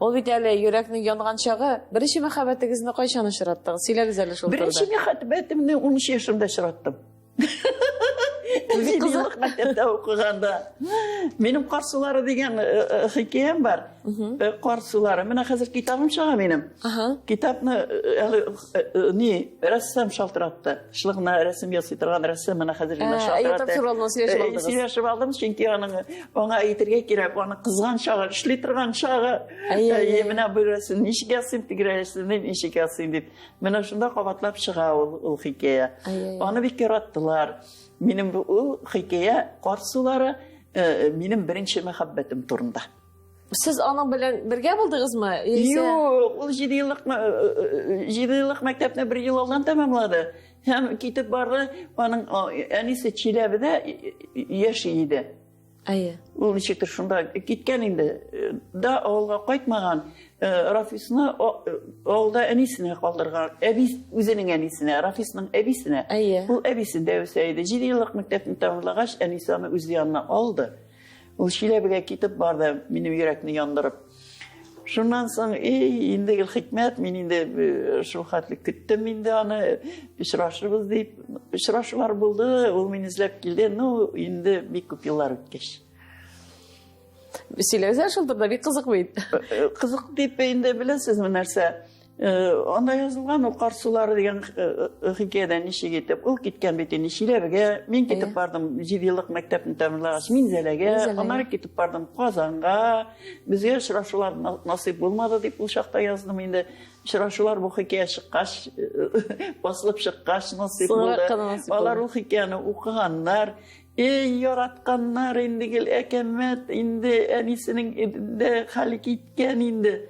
Ул бит әле йөрәкнең янган чагы. Беренче мәхәббәтегезне кайчан очраттыгыз? Сөйләгез әле шул турыда. Беренче мәхәббәтемне 13 yaşımda очраттым. Кызык мәктәптә укыганда. Минем Карсулары дигән хикәям бар. Карсулары. Менә хәзер китабым чыга минем. Китапны рәссам шалтыратты. Шылыгына рәсем ясый торган рәссам менә хәзер генә шалтыратты. Сөйләшеп алдым, чөнки аңа әйтергә кирәк, аны кызган чагы, эшли торган чагы. Менә бу рәсем ничек ясыйм, теге рәсемне ничек ясыйм дип. Менә шунда кабатлап чыга ул хикәя. Аны бик яраттылар. Минем ул хикәя Карсулары минем беренче мәхәббәтем турында. Сез аның белән бергә булдыгызмы? Юк, ул 7 еллык мәктәпне 1 ел алдан тәмамлады. Һәм китеп барды, аның әнисе Чиләбедә яши иде. Ул ничектер шунда киткән инде. Да авылга кайтмаган. Рафисны авылда әнисенә калдырган. Әби үзенең әнисенә, Рафисның әбисенә. Ул әбисен дәвесә иде. 7 еллык мәктәпне тәмамлагач, әнисе аны үз янына алды. Ул Чиләбегә китеп барды, минем йөрәкне яндырып. Шуннан соң, инде хикмәт, мин инде шул хәтле көттем инде аны, очрашырбыз дип. Очрашулар булды, ул мине эзләп килде. Инде бик күп еллар үткәч. Сөйләгез шул турыда, бик кызык бит. Кызык дип инде беләсезме нәрсә? Анда язылган ул Карсулары дигән хикәядә ничек итеп, ул киткән бит инде Чиләбегә, мин китеп бардым 7 еллык мәктәпне тәмамлагач, Минзәләгә, аннары китеп бардым Казанга. Безгә очрашулар насыйп булмады дип ул чакта яздым инде. Очрашулар бу хикәя чыккач, басылып чыккач насыйп булды. Алар ул хикәяне укыганнар. Яратканнар инде гел әкәмәт, инде әнисенең инде хәле киткән инде.